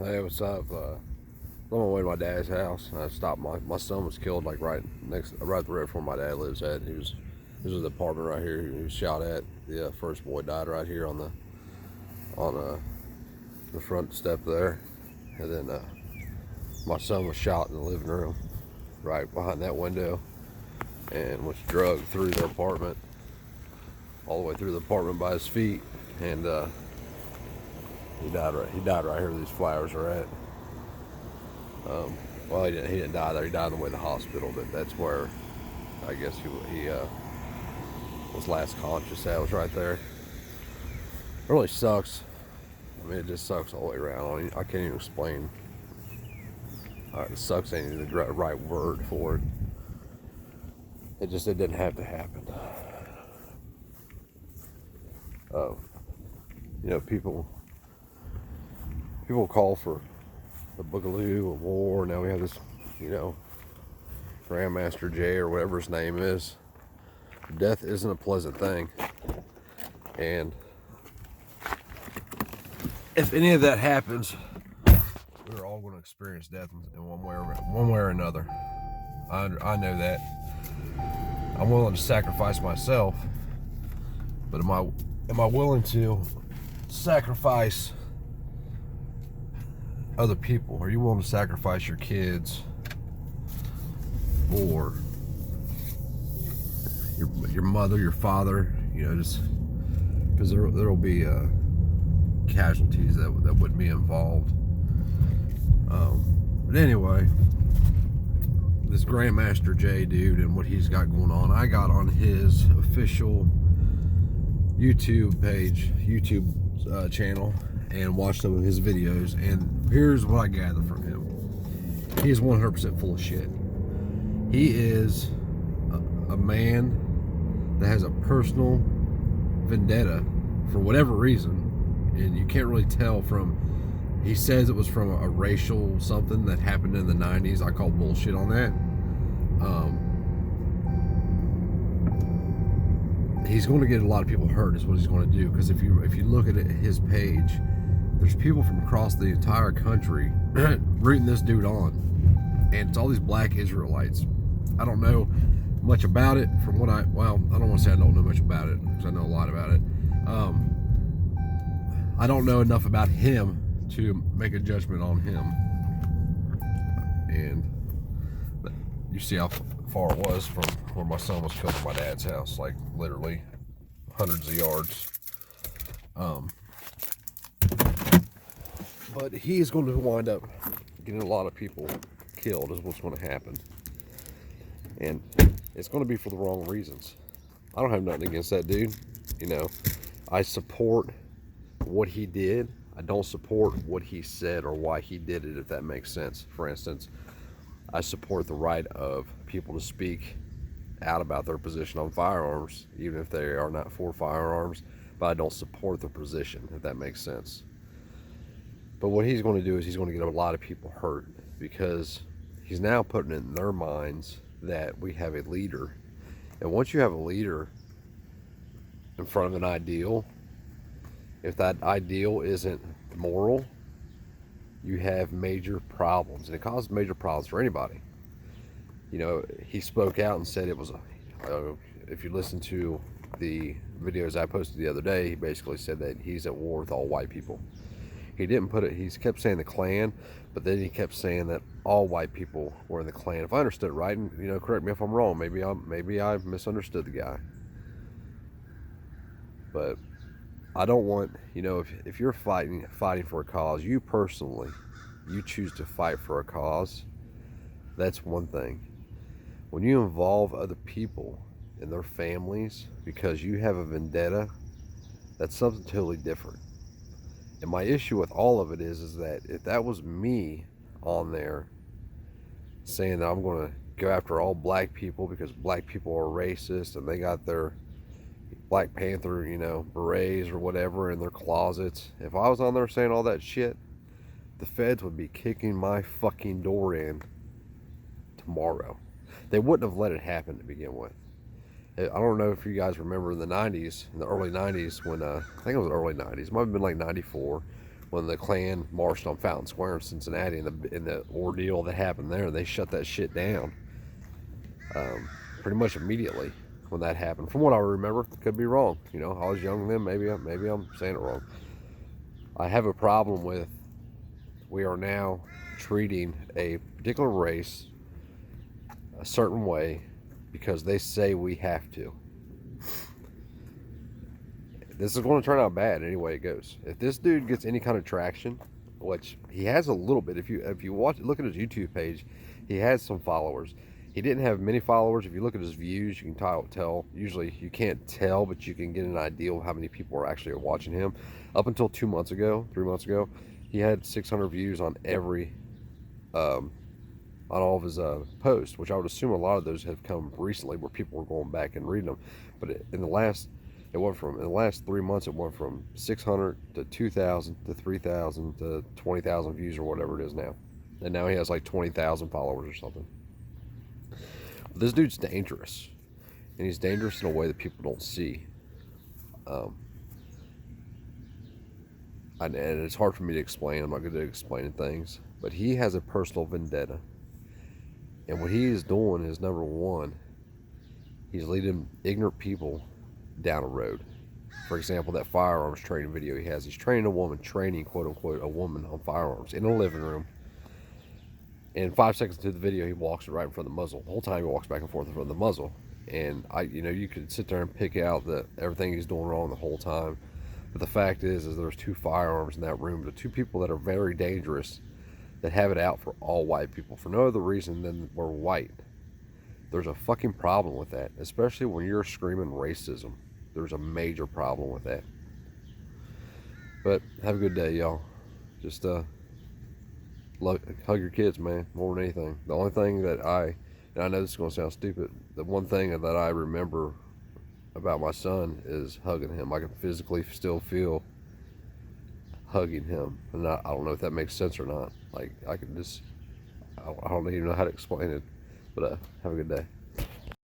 Hey, what's up? I'm on my way to my dad's house. I stopped. My son was killed like right there where my dad lives at. This was the apartment right here. He was shot at. The first boy died right here on the front step there, and then my son was shot in the living room, right behind that window, and was drugged through the apartment, all the way through the apartment by his feet, and he died right. He died right here where these flowers are at. Well, he didn't die there. He died on the way to the hospital, but that's where I guess he was last conscious. That was right there. It really sucks. I mean, it just sucks all the way around. I can't even explain. It sucks ain't even the right word for it. It didn't have to happen. Uh, people call for the Boogaloo of war. Now we have this, Grandmaster Jay or whatever his name is. Death isn't a pleasant thing, and if any of that happens, we're all going to experience death in one way or another. I know that. I'm willing to sacrifice myself, but am I willing to sacrifice other people? Are you willing to sacrifice your kids or your mother, your father? Just because there'll be casualties that wouldn't be involved. But anyway, this Grandmaster Jay dude and what he's got going on, I got on his official YouTube page, channel, and watched some of his videos, and here's what I gather from him. He is 100% full of shit. He is a man that has a personal vendetta for whatever reason, and you can't really tell from, he says it was from a racial something that happened in the 90s. I call bullshit on that. He's going to get a lot of people hurt is what he's going to do, because if you look at his page, there's people from across the entire country rooting this dude on, and it's all these black Israelites. I don't know much about it. I don't want to say I don't know much about it, because I know a lot about it. I don't know enough about him to make a judgment on him, and you see how far it was from where my son was killed at my dad's house, like literally hundreds of yards. But he is going to wind up getting a lot of people killed, is what's going to happen, and it's going to be for the wrong reasons. I don't have nothing against that dude. I support what he did. I don't support what he said or why he did it, if that makes sense. For instance, I support the right of people to speak out about their position on firearms, even if they are not for firearms, but I don't support their position, if that makes sense. But what he's going to do is he's going to get a lot of people hurt, because he's now putting it in their minds that we have a leader. And once you have a leader in front of an ideal, if that ideal isn't moral, you have major problems, and it causes major problems for anybody. He spoke out and said it was if you listen to the videos I posted the other day, he basically said that he's at war with all white people. He didn't put it, he kept saying the Klan, but then he kept saying that all white people were in the Klan. If I understood it right, and correct me if I'm wrong, maybe I misunderstood the guy. But I don't want, if you're fighting for a cause, you personally, you choose to fight for a cause, that's one thing. When you involve other people and their families because you have a vendetta, that's something totally different. And my issue with all of it is that if that was me on there saying that I'm going to go after all black people because black people are racist and they got their Black Panther, berets or whatever in their closets, if I was on there saying all that shit, the feds would be kicking my fucking door in tomorrow. They wouldn't have let it happen to begin with. I don't know if you guys remember in the 90s, in the early 90s, when, I think it was the early 90s, it might have been like 94, when the Klan marched on Fountain Square in Cincinnati, and the ordeal that happened there, they shut that shit down pretty much immediately when that happened. From what I remember, could be wrong. You know, I was young then. Maybe I'm saying it wrong. I have a problem with we are now treating a particular race a certain way because they say we have to. This is going to turn out bad any way it goes. If this dude gets any kind of traction, which he has a little bit, if you look at his YouTube page, he has some followers. He didn't have many followers. If you look at his views, you can tell. Usually you can't tell, but you can get an idea of how many people are actually watching him. Up until 3 months ago, he had 600 views on on all of his posts, which I would assume a lot of those have come recently, where people were going back and reading them. But in the last 3 months, it went from 600 to 2,000 to 3,000 to 20,000 views or whatever it is now. And now he has like 20,000 followers or something. But this dude's dangerous, and he's dangerous in a way that people don't see. And it's hard for me to explain. I'm not good at explaining things, but he has a personal vendetta. And what he is doing is, number one, he's leading ignorant people down a road. For example, that firearms training video he has, he's training a woman, quote unquote, a woman on firearms in a living room. And 5 seconds into the video, he walks right in front of the muzzle. The whole time he walks back and forth in front of the muzzle. And you could sit there and pick out everything he's doing wrong the whole time. But the fact is there's 2 firearms in that room. The 2 people that are very dangerous, that have it out for all white people for no other reason than we're white. There's a fucking problem with that, especially when you're screaming racism. There's a major problem with that. But have a good day, y'all. Just hug your kids, man, more than anything. The only thing that and I know this is going to sound stupid, the one thing that I remember about my son is hugging him. I can physically still feel hugging him, and I don't know if that makes sense or not. Like, I don't even know how to explain it. But have a good day.